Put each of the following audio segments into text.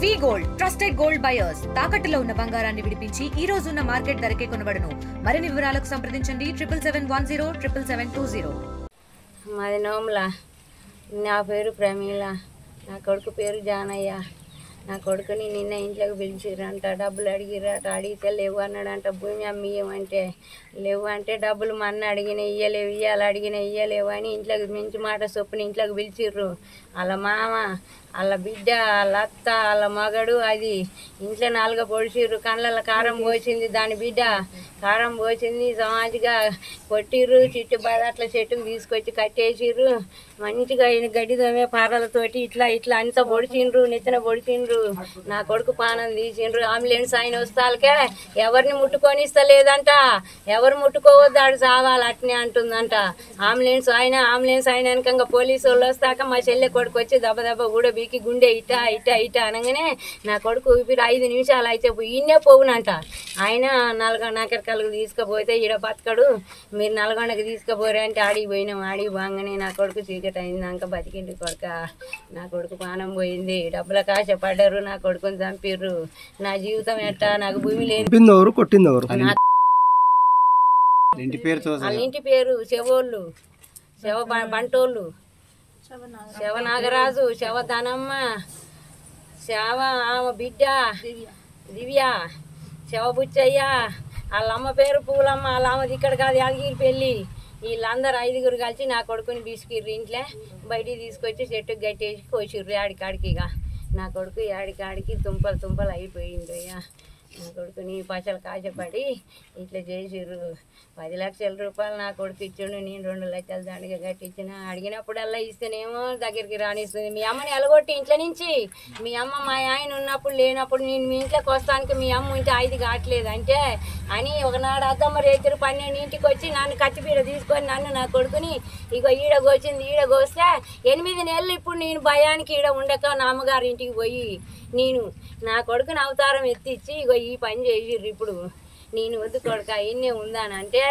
వి gold trusted gold buyers తాకట్టులో ఉన్న బంగారాన్ని విడిపించి ఈ రోజు ఉన్న మార్కెట్ ధరకే కొనబడును. మరిన్ని వివరాలకు సంప్రదించండి 77107720. మాది నోముల. నా పేరు ప్రమీల. నా కొడుకు పేరు జానయ్య. నా కొడుకుని నిన్న ఇంట్లోకి పిలిచిరంట. డబ్బులు అడిగిరట. అడిగితే లేవు అన్నాడంట. భూమి అమ్మియమంటే లేవు అంటే డబ్బులు మన అడిగిన ఇయ్యలేవు, ఇయ్యాలి అడిగిన ఇయ్యలేవు అని ఇంట్లోకి మించి మాట చొప్పున ఇంట్లోకి పిలిచిర్రు. వాళ్ళ మామ, వాళ్ళ బిడ్డ, వాళ్ళ అత్త, వాళ్ళ మగడు అది ఇంట్లో నాలుగ పొడిచిర్రు. కళ్ళల్లో కారం పోసింది దాని బిడ్డ. కారం పోసింది సమాజిగా కొట్టిర్రు. చిట్టుబాడ అట్లా చెట్టుకు తీసుకొచ్చి కట్టేసిర్రు. మంచిగా గడ్డి దమే పారలతోటి ఇట్లా ఇట్లా అంతా పొడిచిండ్రు. నెత్తిన పొడిచిండ్రు. నా కొడుకు పానం తీసిండ్రు. అంబులెన్స్ ఆయన వస్తాలకే ఎవరిని ముట్టుకొని ఇస్తలేదంట. ఎవరు ముట్టుకోవద్దు, ఆడు చావాలి అట్నే అంటుందంట. అంబులెన్స్ ఆయన వెనకంగా పోలీసు వాళ్ళు వస్తాక మా చెల్లె కొడుకు వచ్చి దెబ్బ దెబ్బ కూడా బీకి గుండె ఇట ఇట ఇట అనగానే నా కొడుకు ఊపిరి 5 నిమిషాలు అయితే ఈయనే పోవునంట. ఆయన నకరికలకు తీసుకుపోతే ఈడ బతకడు, మీరు నల్గొండకి తీసుకుపోరే అంటే ఆడికి పోయినాం. ఆడికి పోగానే నా కొడుకు చీకటి అయిందాక బతికిండి కొడుక. నా కొడుకు పానం పోయింది. డబ్బుల కాశ పడ్డారు. నా కొడుకుని చంపిర్రు. నా జీవితం ఎట్టా? నాకు భూమి లేదు. వాళ్ళ ఇంటి పేరు చెవోళ్ళు, బంటోళ్ళు, శవ నాగరాజు, శవ ధనమ్మ, శవ ఆమె బిడ్డ దివ్య, శవ బుచ్చయ్య. వాళ్ళ అమ్మ పేరు పూలమ్మ. వాళ్ళ అమ్మది ఇక్కడ కాదు, యాదగిరి పెళ్ళి. వీళ్ళందరూ 5గురు కలిసి నా కొడుకుని బిసికిర్రు. ఇంట్లో బయటికి తీసుకొచ్చి చెట్టుకు కట్టేసి కోసిర్రు ఆడికాడికిగా. నా కొడుకు ఆడికాడికి తుంపలు అయిపోయింది. అయ్యా నా కొడుకుని పచ్చలు కాచపడి ఇట్లా చేసిర్రు. 10 లక్షల రూపాయలు నా కొడుకు ఇచ్చిండు. నేను 2 లక్షలు దండగా కట్టించిన. అడిగినప్పుడల్లా ఇస్తేనేమో దగ్గరికి రానిస్తుంది. మీ అమ్మని ఎలగొట్టి ఇంట్లో నుంచి, మీ అమ్మ మా ఆయన ఉన్నప్పుడు లేనప్పుడు నేను మీ ఇంట్లోకి వస్తానికి మీ అమ్మ ఇంటి 5 కావట్లేదు అంటే అని ఒకనాడు అద్దమ్మ రేతురు 12ంటికి వచ్చి నన్ను కత్తిపీడ తీసుకొని నన్ను నా కొడుకుని ఇగో ఈడ కోసింది. ఈడ కోస్తే 8 నెలలు ఇప్పుడు నేను భయానికి ఈడ ఉండక నా అమ్మగారి ఇంటికి పోయి నేను నా కొడుకుని అవతారం ఎత్తిచ్చి ఇగో ఈ పని చేసిర్రు. ఇప్పుడు నేను వద్దు కొడుక ఇన్నే ఉందానంటే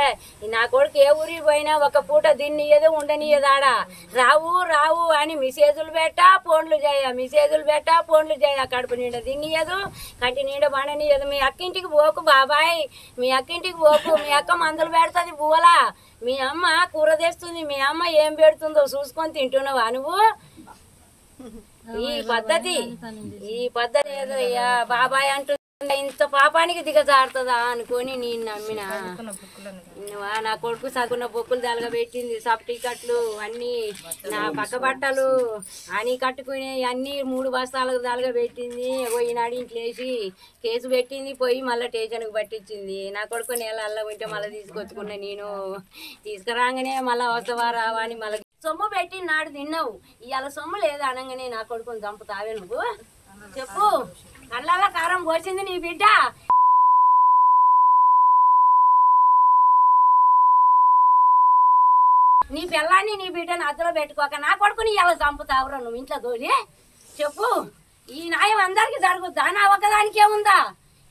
నా కొడుకు ఏ ఊరికి పోయినా ఒక పూట తిన్నియదు ఉండనియదాడా. రావు అని మెసేజులు పెట్టా ఫోన్లు చేయ కడుపు నిండా తిన్నియదు, కంటి నిండా పండనియదు. మీ అక్కింటికి పోకు బాబాయ్, మీ అక్కింటికి పోకు. మీ అక్క మందులు పెడుతుంది బువ్వలా. మీ అమ్మ కూర తెస్తుంది. మీ అమ్మ ఏం పెడుతుందో చూసుకొని తింటున్నావా నువ్వు? ఈ పద్ధతి ఏదో బాబాయ్ అంటూ ఇంత పాపానికి దిగజారుతుందా అనుకొని నేను నమ్మిన. నా కొడుకు చదువుకున్న బొక్కులు దలగబెట్టింది. సబ్ టికెట్లు అన్నీ, నా పక్క బట్టలు అని కట్టుకుని అన్నీ 3 బస్తాలకు దలగబెట్టింది. ఈనాడు ఇంట్లో వేసి కేసు పెట్టింది. పోయి మళ్ళీ స్టేషన్కి పట్టించింది. నా కొడుకు నెల ఉంటే మళ్ళీ తీసుకొచ్చుకున్నా. నేను తీసుకురాగానే మళ్ళీ వస్తావా రావా అని మళ్ళీ సొమ్ము పెట్టి నాడు తిన్నావు. ఇవాళ సొమ్ము లేదు అనగానే నా కొడుకుని చంపుతావే నువ్వు? చెప్పు. కళ్ళల్లో కారం పోసింది నీ బిడ్డ. నీ పిల్లాన్ని నీ బిడ్డని అద్దలో పెట్టుకోక నా కొడుకుని ఇలా చంపుతావురా నువ్వు ఇంట్లో తోలి? చెప్పు. ఈ న్యాయం అందరికి జరుగుద్దా? నా ఒక్కదానికే ఉందా?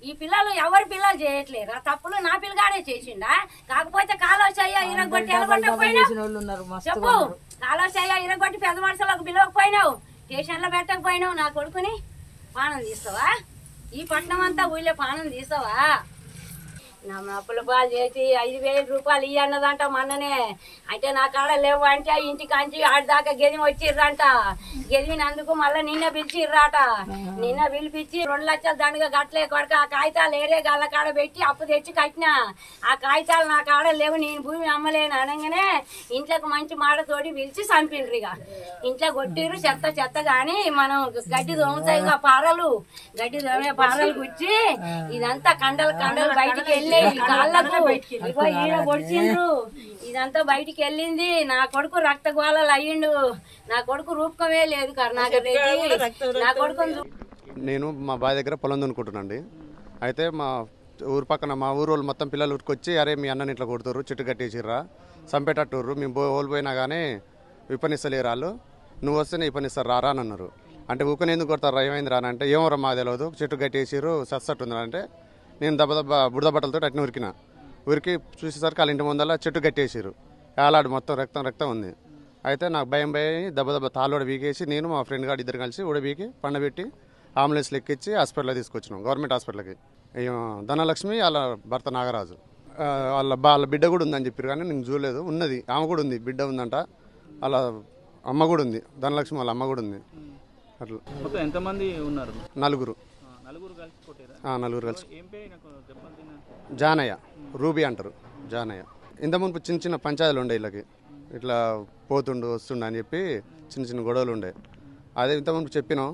ఈ పిల్లలు ఎవరి పిల్లలు చేయట్లేరు. ఆ తప్పులు నా పిల్లగానే చేసిండా? కాకపోతే కాలోచయ్య ఇరగొట్టి ఎలగొట్టకపోయినావు. చెప్పు. కాలోచయ్య ఇరగొట్టి పెద్ద మనుషులకు పిలవకపోయినావు, స్టేషన్లో పెట్టకపోయినావు. నా కొడుకుని పానం తీస్తావా? ఈ పట్నం అంతా ఊళ్ళో పానం తీస్తావా? నా అప్పుల పాలు చేసి 5,000 రూపాయలు ఇవ్వన్నదంట మొన్ననే. అంటే నా కాడ లేవు అంటే ఇంటికి అంచి ఆడిదాకా గెదిమి వచ్చిర్రంట. గెదిమినందుకు మళ్ళీ నిన్న పిలిచిర్రాట. నిన్న పిలిపించి 2 లక్షల దండగా కట్టలే కొడక. ఆ కాగితాలు ఏరే గల్ల కాడ పెట్టి అప్పు తెచ్చి కట్టినా. ఆ కాగితాలు నా కాడ లేవు, నేను భూమి అమ్మలేను అనగానే ఇంట్లోకి మంచి మాటతోటి పిలిచి చంపిండ్రు. ఇక ఇంట్లో కొట్టిర్రు. చెత్త కానీ మనం గడ్డి దోమతాయి పారలు, గడ్డి దోమే పారలు గుచ్చి ఇదంతా కండలు బయటికి వెళ్ళి ఇదంతా బయటికి వెళ్ళింది. నా కొడుకు రక్త గోళాలు అయ్యిండు. నా కొడుకు రూపకమే లేదు. కరుణాకర్ రెడ్డి నా కొడుకు. నేను మా బావి దగ్గర పొలం దున్నుకుంటున్నాండి. అయితే మా ఊరు పక్కన మా ఊరు వాళ్ళు మొత్తం పిల్లలు ఊరికొచ్చి అరే మీ అన్నని ఇట్లా కొడుతుర్రు, చెట్టు కట్టేసిర్రా, చంపేటట్టుర్రు, మేము ఓడిపోయినా కానీ విపణిస్తలేరు వాళ్ళు, నువ్వు వస్తేనే విపణిస్తారు రారా అని అన్నారు. అంటే ఊకని ఎందుకు కొడతారు ఏమైంది రా అంటే ఏమో రా మాకు తెలియదు, చెట్టు కట్టేసిర్రు సస్తట్టు అంటే నేను బురద బట్టలతో అట్నే ఉరికి చూసేసరికి వాళ్ళ ఇంటి ముందర చెట్టు కట్టేసారు. కాలాడు మొత్తం రక్తం ఉంది. అయితే నాకు భయం తాళ్ళోడ వీకేసి నేను మా ఫ్రెండ్ గారు ఇద్దరు కలిసి ఉడబీకి పండబెట్టి అంబులెన్స్లో ఎక్కించి హాస్పిటల్కి తీసుకొచ్చినాం, గవర్నమెంట్ హాస్పిటల్కి. ధనలక్ష్మి వాళ్ళ భర్త నాగరాజు, వాళ్ళ బిడ్డ కూడా ఉందని చెప్పారు కానీ నేను చూడలేదు. ఉన్నది, ఆమె కూడా ఉంది, బిడ్డ ఉందంట. వాళ్ళ అమ్మ కూడా ఉంది, ధనలక్ష్మి వాళ్ళ అమ్మ కూడా ఉంది. అట్లా మొత్తం ఎంతమంది ఉన్నారు? నలుగురు కలిసి కొట్టారా? నలుగురు కలిసి. ఏం పేరు నాకు దెబ్బలు తిన్నారు? జానయ్య, రూబీ అంటారు, జానయ్య. ఇంత మునుపు చిన్న చిన్న పంచాయతీలు ఉండే వీళ్ళకి, ఇట్లా పోతుండు వస్తుండు అని చెప్పి చిన్న చిన్న గొడవలు ఉండే. అదే ఇంత మునుపు చెప్పినాం,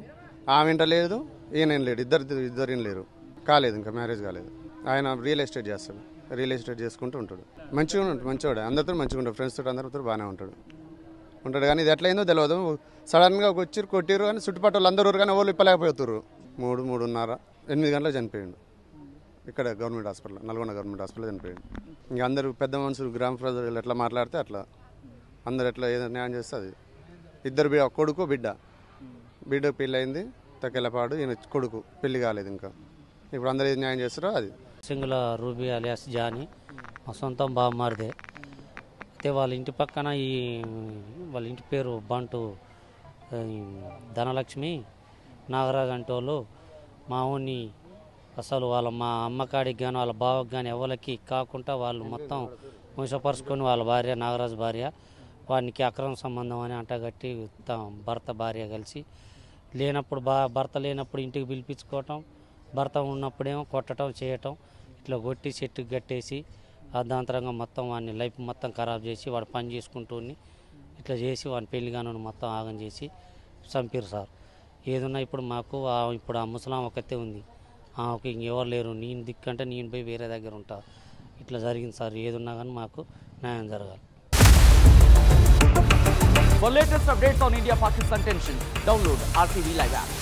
ఆమె ఇంట లేదు, ఈయన లేడు, ఇద్దరు లేరు, కాలేదు, ఇంకా మ్యారేజ్ కాలేదు. ఆయన రియల్ ఎస్టేట్ చేస్తాడు, రియల్ ఎస్టేట్ చేసుకుంటూ ఉంటాడు. మంచివాడు, అందరితో మంచిగా ఉంటాడు, ఫ్రెండ్స్ తోటి అందరితో బాగానే ఉంటాడు కానీ ఇది ఎట్లయిందో తెలియదు. సడన్గా వచ్చి కొట్టిరు కానీ చుట్టుపక్కల అందరూ కానీ ఎవరు ఇప్పలేకపోతున్నారు. 3:30 8 గంటలకు చనిపోయాడు ఇక్కడ government hospital, Nalgonda government hospital చనిపోయాడు. ఇంకా అందరూ పెద్ద మనుషులు, గ్రామ ప్రజలు ఎట్లా మాట్లాడితే అట్లా, అందరు ఎట్లా ఏదో న్యాయం చేస్తే అది. ఇద్దరు కొడుకు బిడ్డ పెళ్ళి అయింది తక్కెళ్ళపాడు, ఈయన కొడుకు పెళ్లి కాలేదు ఇంకా. ఇప్పుడు అందరూ ఏది న్యాయం చేస్తారో అది. సింగుల రూబీ అలియాస్ జానీ మా సొంతం బామ్మారిదే. అయితే వాళ్ళ ఇంటి పక్కన వాళ్ళ ఇంటి పేరు బంటు ధనలక్ష్మి నాగరాజు అంటే వాళ్ళు మా ఊరిని అసలు మా అమ్మకాడికి కానీ వాళ్ళ బావకి కానీ ఎవరికి కాకుండా వాళ్ళు మొత్తం వంశపరుచుకొని వాళ్ళ భార్య నాగరాజు భార్య వానికి అక్రమ సంబంధం అని అంటగట్టి భర్త భార్య కలిసి లేనప్పుడు భర్త లేనప్పుడు ఇంటికి పిలిపించుకోవటం, భర్త ఉన్నప్పుడేమో కొట్టడం చేయటం, ఇట్లా కొట్టి చెట్టుకు కట్టేసి అర్ధాంతరంగా మొత్తం వాడిని లైఫ్ మొత్తం ఖరాబ్ చేసి వాడు పని చేసుకుంటూ ఇట్లా చేసి వాడిని పెళ్లిగాను మొత్తం ఆగం చేసి చంపారు సార్. ఏదున్నా ఇప్పుడు మాకు ఇప్పుడు ఆ ముసలాం ఒకతే ఉంది, ఆమెకు ఇంకెవరు లేరు, నేను దిక్కంటే నేను పోయి వేరే దగ్గర ఉంటా. ఇట్లా జరిగింది సార్. ఏదున్నా కానీ మాకు న్యాయం జరగాలి. For latest updates on India-Pakistan tension, download RTV Live app.